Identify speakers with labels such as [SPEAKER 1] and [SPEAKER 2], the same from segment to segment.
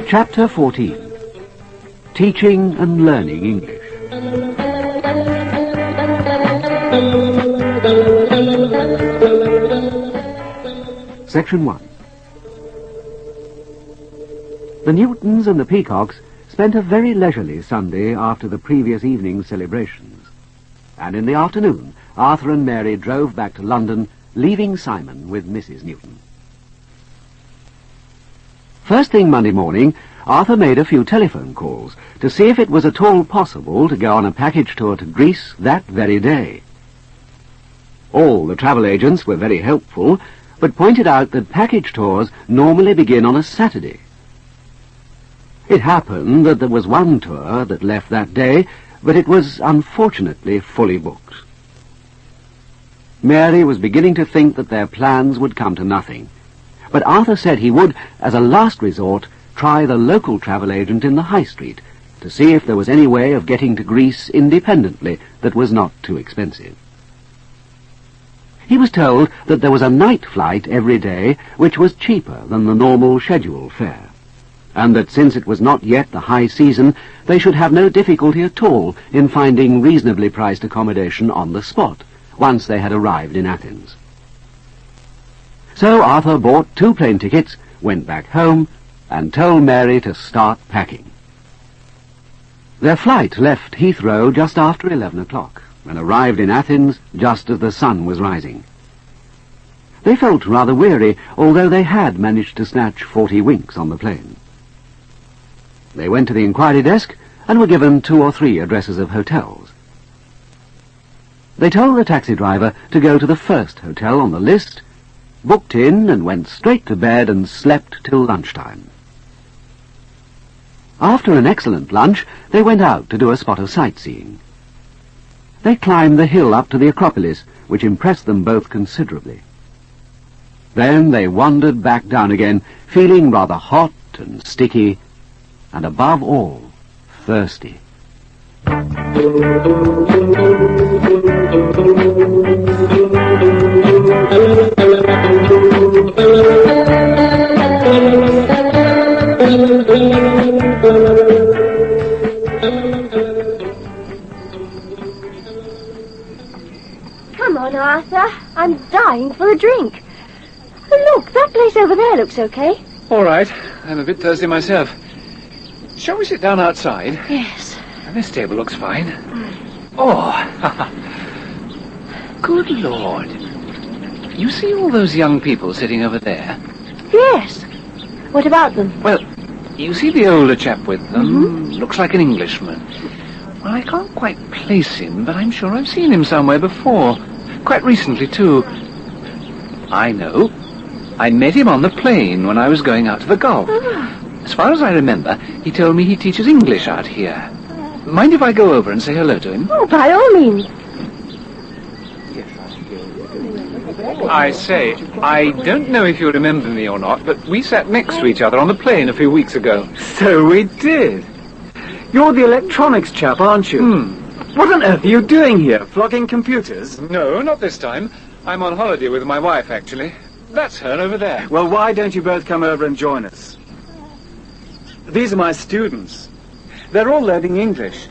[SPEAKER 1] Chapter 14. Teaching and Learning English. Section 1. The Newtons and the Peacocks spent a very leisurely Sunday after the previous evening's celebrations. And in the afternoon, Arthur and Mary drove back to London, leaving Simon with Mrs. Newton. First thing Monday morning, Arthur made a few telephone calls to see if it was at all possible to go on a package tour to Greece that very day. All the travel agents were very helpful, but pointed out that package tours normally begin on a Saturday. It happened that there was one tour that left that day, but it was unfortunately fully booked. Mary was beginning to think that their plans would come to nothing, but Arthur said he would, as a last resort, try the local travel agent in the High Street to see if there was any way of getting to Greece independently that was not too expensive. He was told that there was a night flight every day which was cheaper than the normal schedule fare, and that since it was not yet the high season, they should have no difficulty at all in finding reasonably priced accommodation on the spot, once they had arrived in Athens. So Arthur bought 2 plane tickets, went back home, and told Mary to start packing. Their flight left Heathrow just after 11 o'clock, and arrived in Athens just as the sun was rising. They felt rather weary, although they had managed to snatch 40 winks on the plane. They went to the inquiry desk and were given 2 or 3 addresses of hotels. They told the taxi driver to go to the first hotel on the list, booked in and went straight to bed and slept till lunchtime. After an excellent lunch, they went out to do a spot of sightseeing. They climbed the hill up to the Acropolis, which impressed them both considerably. Then they wandered back down again, feeling rather hot and sticky, and above all, thirsty.
[SPEAKER 2] Come on, Arthur. I'm dying for a drink. Oh, look, that place over there looks okay.
[SPEAKER 3] All right. I'm a bit thirsty myself. Shall we sit down outside?
[SPEAKER 2] Yes.
[SPEAKER 3] This table looks fine. Oh, good Lord. You see all those young people sitting over there?
[SPEAKER 2] Yes. What about them?
[SPEAKER 3] Well, you see the older chap with them? Looks like an Englishman. Well, I can't quite place him, but I'm sure I've seen him somewhere before. Quite recently, too. I know. I met him on the plane when I was going out to the Gulf. As far as I remember, he told me he teaches English out here. Mind if I go over and say hello to him?
[SPEAKER 2] Oh, by all means.
[SPEAKER 3] I say, I don't know if you remember me or not, but we sat next to each other on the plane a few weeks ago.
[SPEAKER 4] So we did. You're the electronics chap, aren't you? What on earth are you doing here? Flogging computers?
[SPEAKER 3] No, not this time. I'm on holiday with my wife, actually. That's her over there.
[SPEAKER 4] Well, why don't you both come over and join us? These are my students. They're all learning English.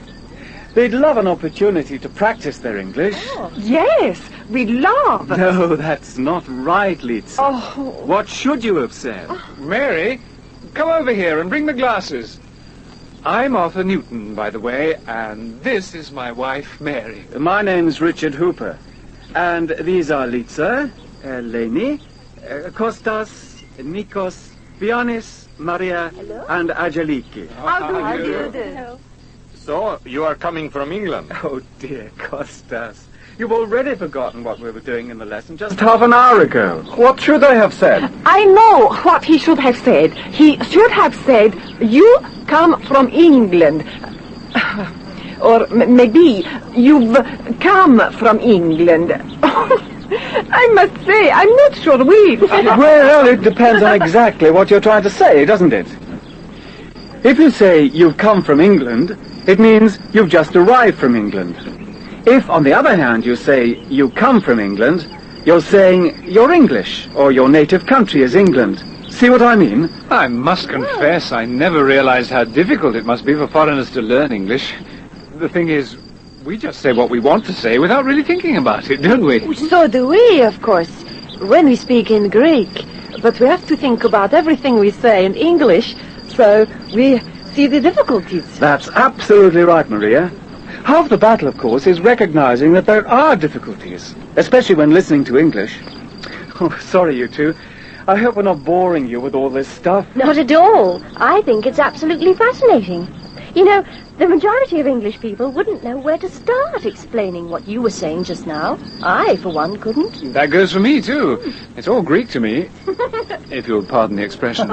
[SPEAKER 4] They'd love an opportunity to practice their English.
[SPEAKER 5] Oh, yes, we'd love.
[SPEAKER 4] No, that's not right, Litsa.
[SPEAKER 5] Oh.
[SPEAKER 4] What should you have said?
[SPEAKER 3] Mary, come over here and bring the glasses. I'm Arthur Newton, by the way, and this is my wife, Mary.
[SPEAKER 4] My name's Richard Hooper. And these are Litsa, Eleni, Kostas, Nikos, Vianis, Maria, and Angeliki.
[SPEAKER 5] How do you do?
[SPEAKER 6] So, you are coming from England?
[SPEAKER 4] Oh, dear, Kostas. You've already forgotten what we were doing in the lesson just half an hour ago. What should I have said?
[SPEAKER 5] I know what he should have said. He should have said, you come from England. Or maybe you've come from England. I must say, I'm not sure which.
[SPEAKER 4] Well, it depends on exactly what you're trying to say, doesn't it? If you say you've come from England, it means you've just arrived from England. If, on the other hand, you say you come from England, you're saying you're English, or your native country is England. See what I mean?
[SPEAKER 3] I must confess, I never realized how difficult it must be for foreigners to learn English. The thing is, we just say what we want to say without really thinking about it, don't we?
[SPEAKER 5] So do we, of course, when we speak in Greek. But we have to think about everything we say in English, so we see the difficulties.
[SPEAKER 4] That's absolutely right, Maria. Half the battle, of course, is recognizing that there are difficulties, especially when listening to English. Oh, sorry, you two. I hope we're not boring you with all this stuff.
[SPEAKER 2] Not at all. I think it's absolutely fascinating. You know, the majority of English people wouldn't know where to start explaining what you were saying just now. I, for one, couldn't.
[SPEAKER 3] That goes for me, too. It's all Greek to me, if you'll pardon the expression.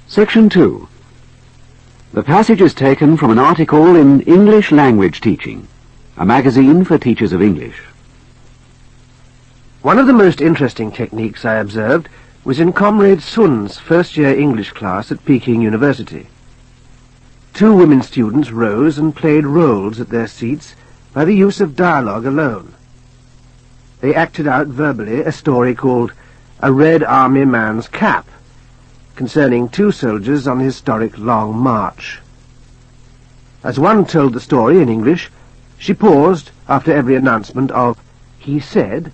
[SPEAKER 1] Section 2. The passage is taken from an article in English Language Teaching, a magazine for teachers of English.
[SPEAKER 7] One of the most interesting techniques I observed was in Comrade Sun's first-year English class at Peking University. 2 women students rose and played roles at their seats by the use of dialogue alone. They acted out verbally a story called A Red Army Man's Cap, concerning 2 soldiers on the historic Long March. As one told the story in English, she paused after every announcement of "he said,"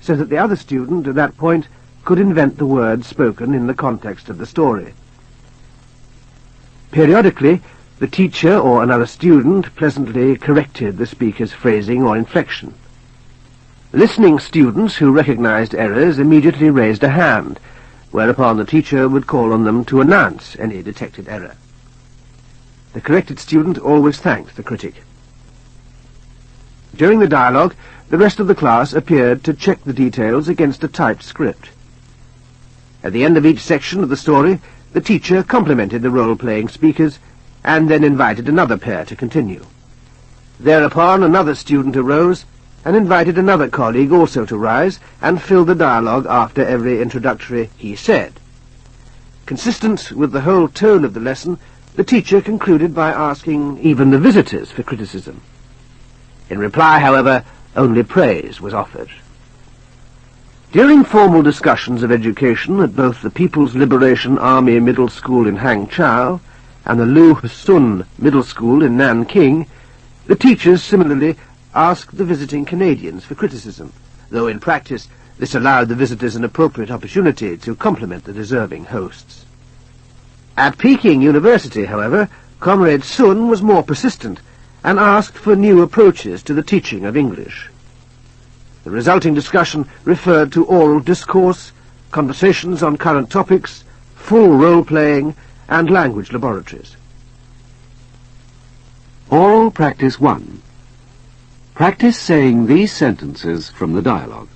[SPEAKER 7] so that the other student at that point could invent the words spoken in the context of the story. Periodically, the teacher or another student pleasantly corrected the speaker's phrasing or inflection. Listening students who recognized errors immediately raised a hand, whereupon the teacher would call on them to announce any detected error. The corrected student always thanked the critic. During the dialogue, the rest of the class appeared to check the details against a typed script. At the end of each section of the story, the teacher complimented the role-playing speakers and then invited another pair to continue. Thereupon another student arose and invited another colleague also to rise and fill the dialogue after every introductory "he said." Consistent with the whole tone of the lesson, the teacher concluded by asking even the visitors for criticism. In reply, however, only praise was offered. During formal discussions of education at both the People's Liberation Army Middle School in Hangzhou and the Lu Sun Middle School in Nanking, the teachers similarly asked the visiting Canadians for criticism, though in practice this allowed the visitors an appropriate opportunity to compliment the deserving hosts. At Peking University, however, Comrade Sun was more persistent and asked for new approaches to the teaching of English. The resulting discussion referred to oral discourse, conversations on current topics, full role-playing, and language laboratories.
[SPEAKER 1] Oral Practice 1. Practice saying these sentences from the dialogue.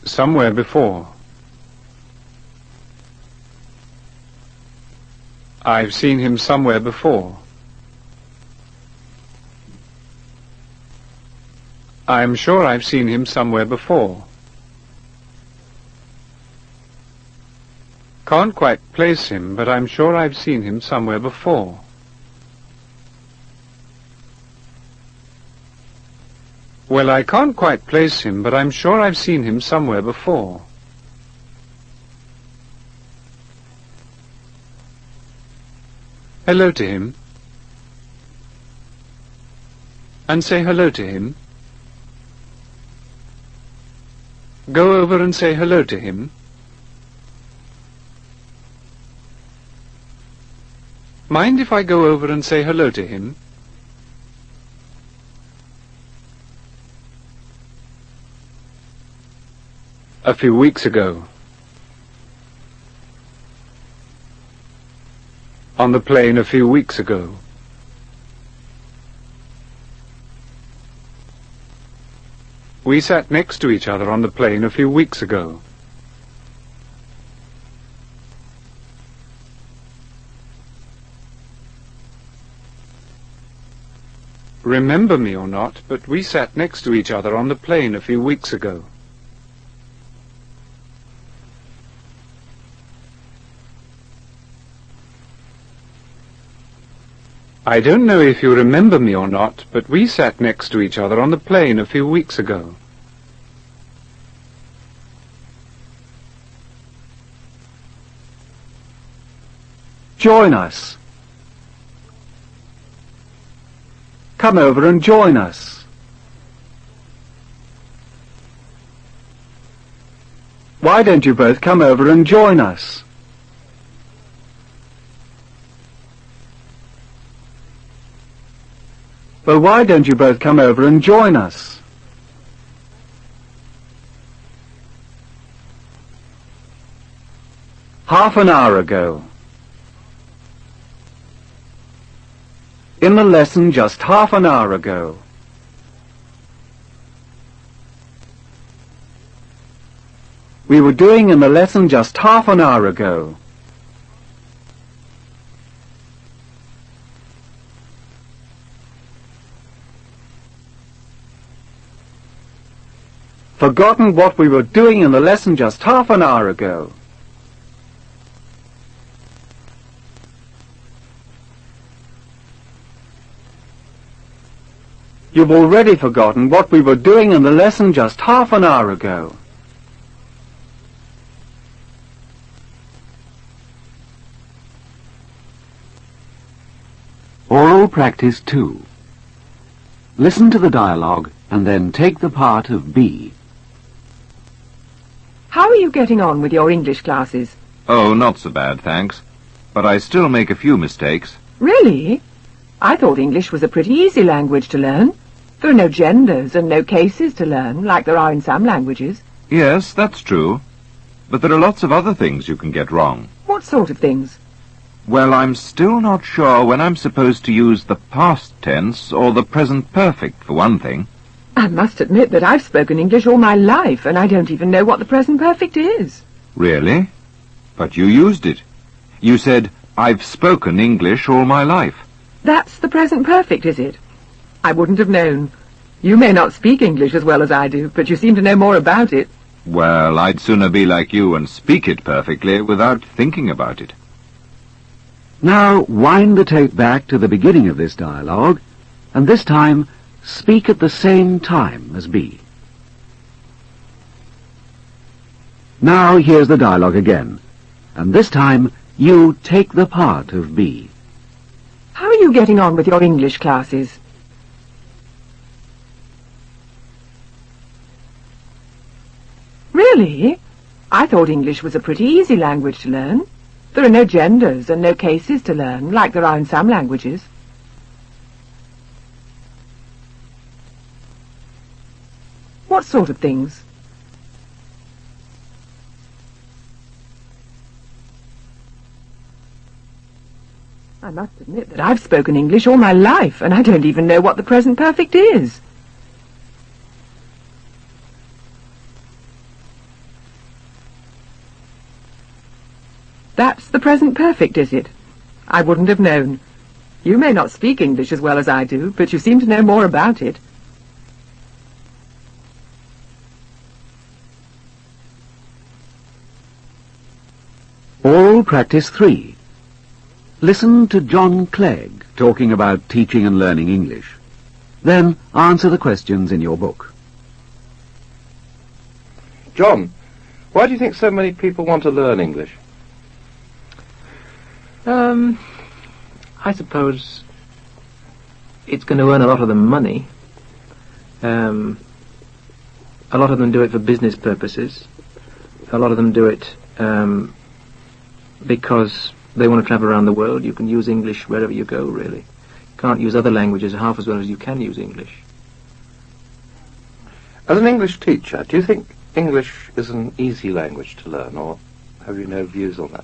[SPEAKER 6] Somewhere before. I've seen him somewhere before. I'm sure I've seen him somewhere before. Can't quite place him, but I'm sure I've seen him somewhere before. Well, I can't quite place him, but I'm sure I've seen him somewhere before. Hello to him. And say hello to him. Go over and say hello to him. Mind if I go over and say hello to him? A few weeks ago. On the plane a few weeks ago. We sat next to each other on the plane a few weeks ago. Remember me or not, but we sat next to each other on the plane a few weeks ago. I don't know if you remember me or not, but we sat next to each other on the plane a few weeks ago.
[SPEAKER 4] Join us. Come over and join us. Why don't you both come over and join us? Well, why don't you both come over and join us? Half an hour ago. In the lesson just half an hour ago. We were doing in the lesson just half an hour ago. Forgotten what we were doing in the lesson just half an hour ago. You've already forgotten what we were doing in the lesson just half an hour ago.
[SPEAKER 1] Oral Practice 2. Listen to the dialogue and then take the part of B.
[SPEAKER 5] How are you getting on with your English classes?
[SPEAKER 8] Oh, not so bad, thanks. But I still make a few mistakes.
[SPEAKER 5] Really? I thought English was a pretty easy language to learn. There are no genders and no cases to learn, like there are in some languages.
[SPEAKER 8] Yes, that's true. But there are lots of other things you can get wrong.
[SPEAKER 5] What sort of things?
[SPEAKER 8] Well, I'm still not sure when I'm supposed to use the past tense or the present perfect, for one thing.
[SPEAKER 5] I must admit that I've spoken English all my life, and I don't even know what the present perfect is.
[SPEAKER 8] Really? But you used it. You said, I've spoken English all my life.
[SPEAKER 5] That's the present perfect, is it? I wouldn't have known. You may not speak English as well as I do, but you seem to know more about it.
[SPEAKER 8] Well, I'd sooner be like you and speak it perfectly without thinking about it.
[SPEAKER 1] Now wind the tape back to the beginning of this dialogue, and this time speak at the same time as B. Now here's the dialogue again, and this time you take the part of B.
[SPEAKER 5] How are you getting on with your English classes? Really? I thought English was a pretty easy language to learn. There are no genders and no cases to learn, like there are in some languages. What sort of things? I must admit that I've spoken English all my life, and I don't even know what the present perfect is. That's the present perfect, is it? I wouldn't have known. You may not speak English as well as I do, but you seem to know more about it.
[SPEAKER 1] Oral Practice 3. Listen to John Clegg talking about teaching and learning English. Then answer the questions in your book.
[SPEAKER 9] John, why do you think so many people want to learn English?
[SPEAKER 10] I suppose it's going to earn a lot of them money. A lot of them do it for business purposes. A lot of them do it because they want to travel around the world. You can use English wherever you go, really. You can't use other languages half as well as you can use English.
[SPEAKER 9] As an English teacher, do you think English is an easy language to learn, or have you no views on that?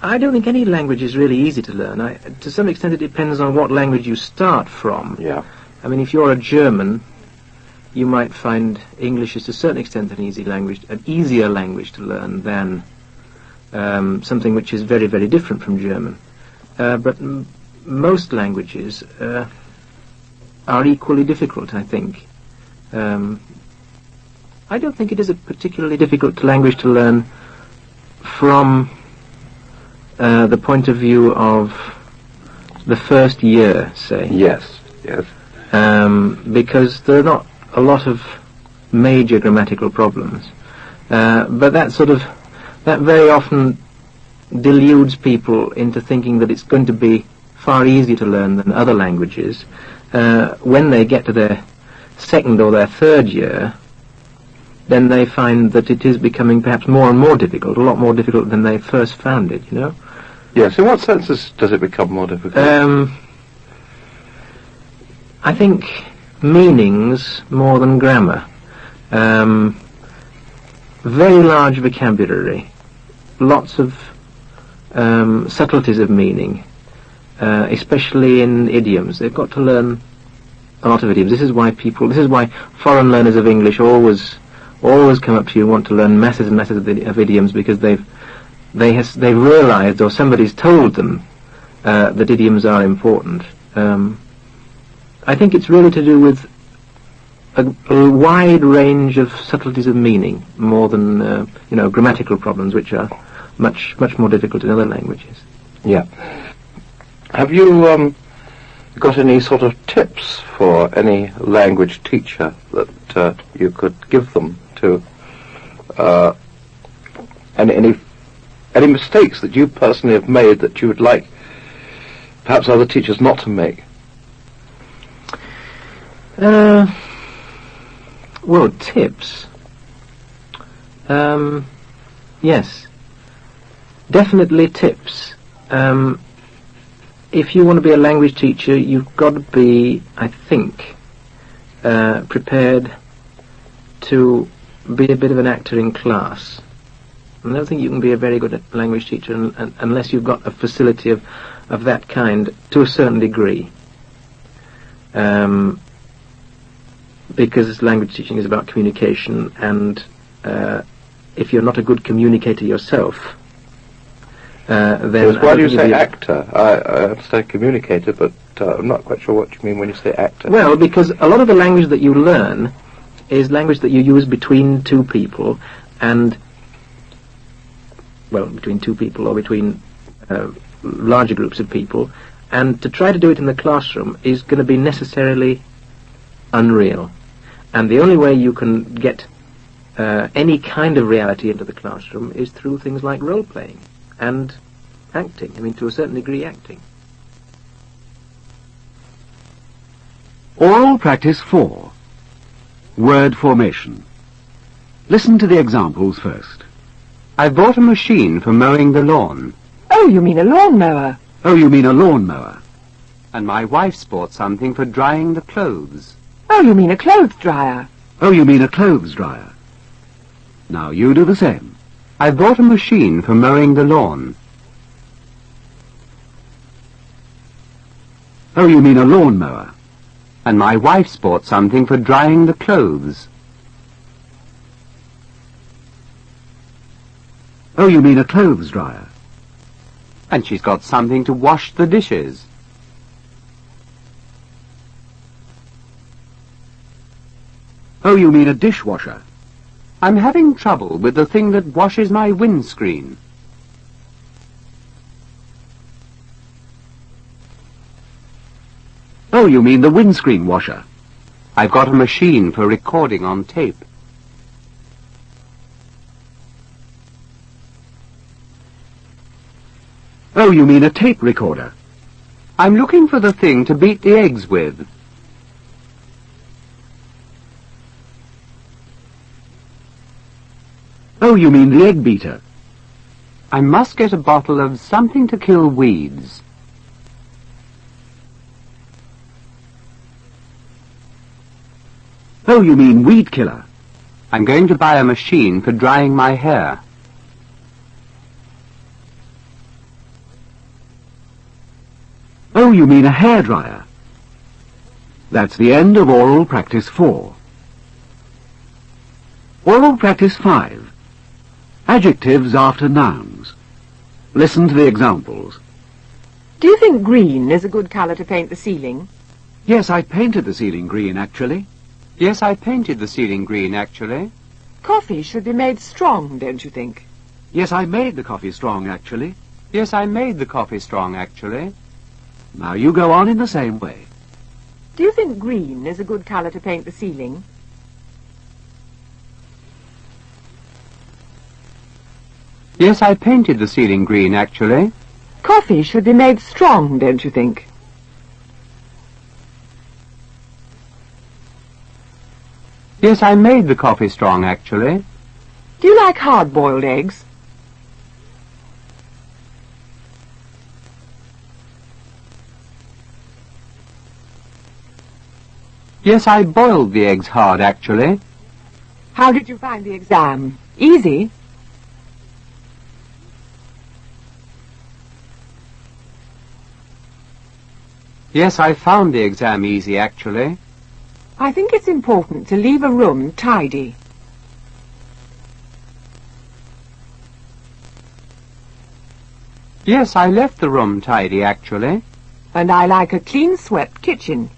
[SPEAKER 10] I don't think any language is really easy to learn. To some extent it depends on what language you start from.
[SPEAKER 9] Yeah.
[SPEAKER 10] I mean, if you're a German, you might find English is to a certain extent an easier language to learn than something which is very, very different from German. But most languages are equally difficult, I think. I don't think it is a particularly difficult language to learn from the point of view of the first year, say.
[SPEAKER 9] Yes.
[SPEAKER 10] Because there are not a lot of major grammatical problems. But that very often deludes people into thinking that it's going to be far easier to learn than other languages. When they get to their second or their third year, then they find that it is becoming perhaps more and more difficult, a lot more difficult than they first found it, you know?
[SPEAKER 9] Yes, in what senses does it become more difficult?
[SPEAKER 10] I think meanings more than grammar. Very large vocabulary, lots of subtleties of meaning, especially in idioms. They've got to learn a lot of idioms. This is why foreign learners of English always come up to you and want to learn masses and masses of idioms, because they've realised, or somebody's told them, that idioms are important. I think it's really to do with a wide range of subtleties of meaning, more than grammatical problems, which are much more difficult in other languages.
[SPEAKER 9] Yeah. Have you got any sort of tips for any language teacher that you could give them to any mistakes that you personally have made that you would like perhaps other teachers not to make?
[SPEAKER 10] Well, tips. Yes. Definitely tips. If you want to be a language teacher, you've got to be, I think, prepared to be a bit of an actor in class. I don't think you can be a very good language teacher unless you've got a facility of that kind to a certain degree. Because language teaching is about communication, and if you're not a good communicator yourself, then...
[SPEAKER 9] Why do you say actor? I understand communicator, but I'm not quite sure what you mean when you say actor.
[SPEAKER 10] Well, because a lot of the language that you learn is language that you use between two people, and... well, between two people or between larger groups of people, and to try to do it in the classroom is going to be necessarily unreal. And the only way you can get any kind of reality into the classroom is through things like role-playing and acting. I mean, to a certain degree, acting.
[SPEAKER 1] Oral practice 4. Word formation. Listen to the examples first.
[SPEAKER 11] I bought a machine for mowing the lawn.
[SPEAKER 5] Oh, you mean a lawnmower?
[SPEAKER 1] Oh, you mean a lawnmower.
[SPEAKER 11] And my wife's bought something for drying the clothes.
[SPEAKER 5] Oh, you mean a clothes dryer?
[SPEAKER 1] Oh, you mean a clothes dryer. Now you do the same.
[SPEAKER 11] I bought a machine for mowing the lawn.
[SPEAKER 1] Oh, you mean a lawnmower.
[SPEAKER 11] And my wife's bought something for drying the clothes.
[SPEAKER 1] Oh, you mean a clothes dryer.
[SPEAKER 11] And she's got something to wash the dishes.
[SPEAKER 1] Oh, you mean a dishwasher.
[SPEAKER 11] I'm having trouble with the thing that washes my windscreen.
[SPEAKER 1] Oh, you mean the windscreen washer.
[SPEAKER 11] I've got a machine for recording on tape.
[SPEAKER 1] Oh, you mean a tape recorder.
[SPEAKER 11] I'm looking for the thing to beat the eggs with.
[SPEAKER 1] Oh, you mean the egg beater.
[SPEAKER 11] I must get a bottle of something to kill weeds.
[SPEAKER 1] Oh, you mean weed killer.
[SPEAKER 11] I'm going to buy a machine for drying my hair.
[SPEAKER 1] Oh, you mean a hairdryer. That's the end of oral practice 4. Oral practice 5. Adjectives after nouns. Listen to the examples.
[SPEAKER 5] Do you think green is a good colour to paint the ceiling?
[SPEAKER 1] Yes, I painted the ceiling green, actually.
[SPEAKER 11] Yes, I painted the ceiling green, actually.
[SPEAKER 5] Coffee should be made strong, don't you think?
[SPEAKER 1] Yes, I made the coffee strong, actually.
[SPEAKER 11] Yes, I made the coffee strong, actually.
[SPEAKER 1] Now you go on in the same way.
[SPEAKER 5] Do you think green is a good colour to paint the ceiling?
[SPEAKER 11] Yes, I painted the ceiling green, actually.
[SPEAKER 5] Coffee should be made strong, don't you think?
[SPEAKER 11] Yes, I made the coffee strong, actually.
[SPEAKER 5] Do you like hard-boiled eggs?
[SPEAKER 11] Yes, I boiled the eggs hard, actually.
[SPEAKER 5] How did you find the exam? Easy?
[SPEAKER 11] Yes, I found the exam easy, actually.
[SPEAKER 5] I think it's important to leave a room tidy.
[SPEAKER 11] Yes, I left the room tidy, actually.
[SPEAKER 5] And I like a clean swept kitchen.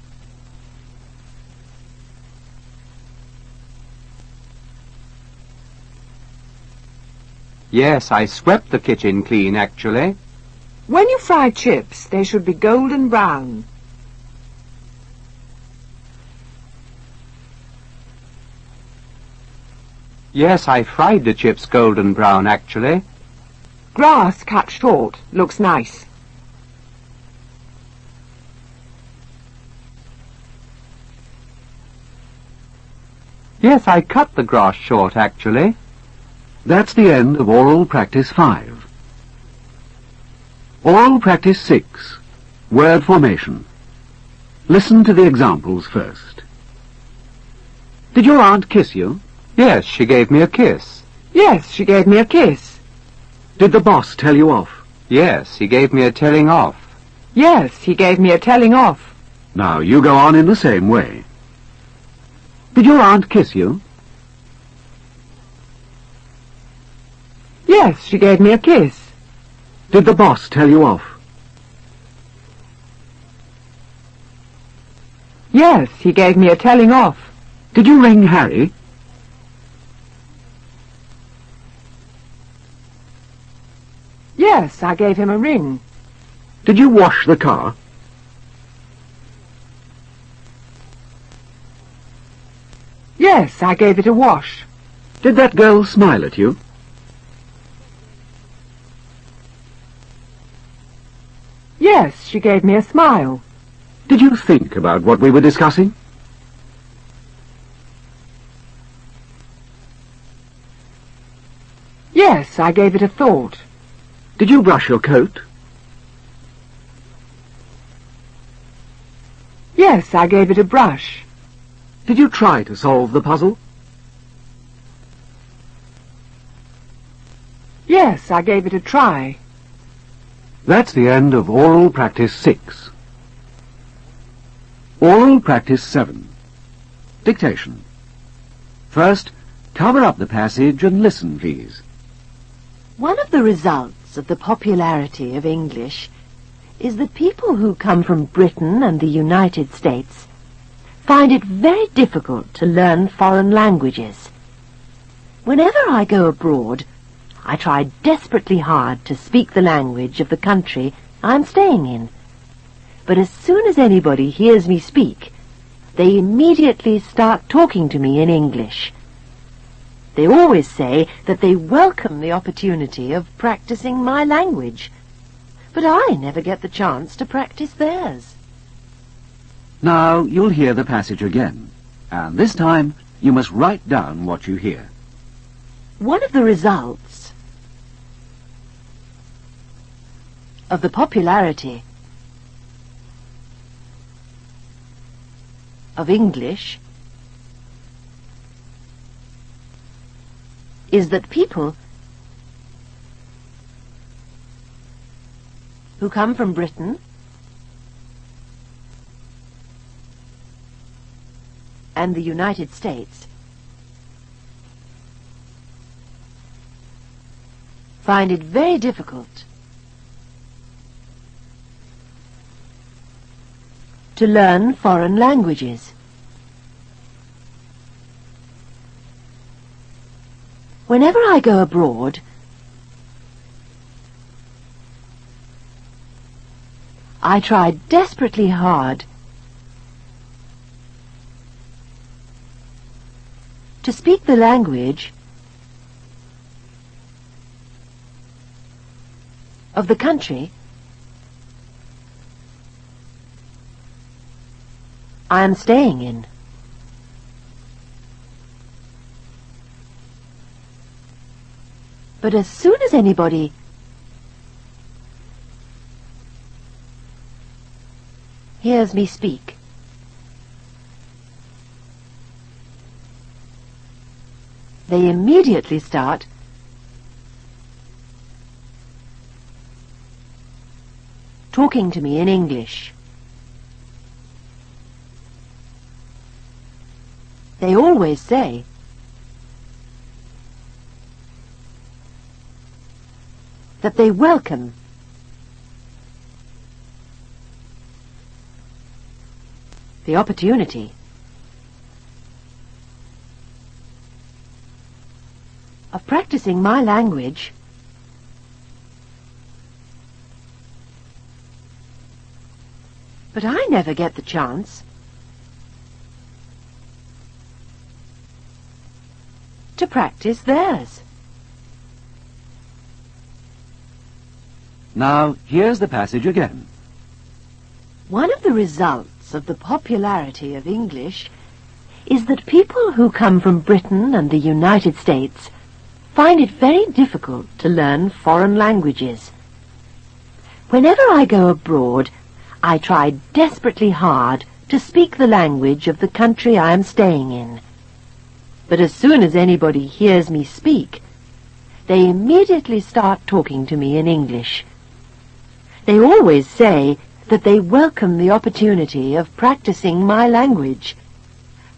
[SPEAKER 11] Yes, I swept the kitchen clean, actually.
[SPEAKER 5] When you fry chips, they should be golden brown.
[SPEAKER 11] Yes, I fried the chips golden brown, actually.
[SPEAKER 5] Grass cut short looks nice.
[SPEAKER 11] Yes, I cut the grass short, actually.
[SPEAKER 1] That's the end of Oral Practice 5. Oral Practice 6. Word formation. Listen to the examples first. Did your aunt kiss you?
[SPEAKER 11] Yes, she gave me a kiss.
[SPEAKER 5] Yes, she gave me a kiss.
[SPEAKER 1] Did the boss tell you off?
[SPEAKER 11] Yes, he gave me a telling off.
[SPEAKER 5] Yes, he gave me a telling off.
[SPEAKER 1] Now you go on in the same way. Did your aunt kiss you?
[SPEAKER 5] Yes, she gave me a kiss.
[SPEAKER 1] Did the boss tell you off?
[SPEAKER 5] Yes, he gave me a telling off.
[SPEAKER 1] Did you ring Harry?
[SPEAKER 5] Yes, I gave him a ring.
[SPEAKER 1] Did you wash the car?
[SPEAKER 5] Yes, I gave it a wash.
[SPEAKER 1] Did that girl smile at you?
[SPEAKER 5] Yes, she gave me a smile.
[SPEAKER 1] Did you think about what we were discussing?
[SPEAKER 5] Yes, I gave it a thought.
[SPEAKER 1] Did you brush your coat?
[SPEAKER 5] Yes, I gave it a brush.
[SPEAKER 1] Did you try to solve the puzzle?
[SPEAKER 5] Yes, I gave it a try.
[SPEAKER 1] That's the end of Oral Practice 6. Oral Practice 7. Dictation. First, cover up the passage and listen, please.
[SPEAKER 12] One of the results of the popularity of English is that people who come from Britain and the United States find it very difficult to learn foreign languages. Whenever I go abroad, I try desperately hard to speak the language of the country I'm staying in. But as soon as anybody hears me speak, they immediately start talking to me in English. They always say that they welcome the opportunity of practicing my language, but I never get the chance to practice theirs.
[SPEAKER 1] Now you'll hear the passage again, and this time you must write down what you hear.
[SPEAKER 12] One of the results of the popularity of English is that people who come from Britain and the United States find it very difficult to learn foreign languages. Whenever I go abroad, I try desperately hard to speak the language of the country I am staying in. But as soon as anybody hears me speak, they immediately start talking to me in English. They always say that they welcome the opportunity of practicing my language but I never get the chance to practice theirs.
[SPEAKER 1] Now, here's the passage again.
[SPEAKER 12] One of the results of the popularity of English is that people who come from Britain and the United States find it very difficult to learn foreign languages. Whenever I go abroad, I try desperately hard to speak the language of the country I am staying in. But as soon as anybody hears me speak, they immediately start talking to me in English. They always say that they welcome the opportunity of practicing my language,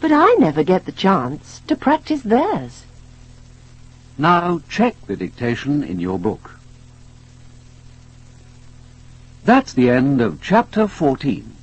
[SPEAKER 12] but I never get the chance to practice theirs.
[SPEAKER 1] Now check the dictation in your book. That's the end of Chapter 14.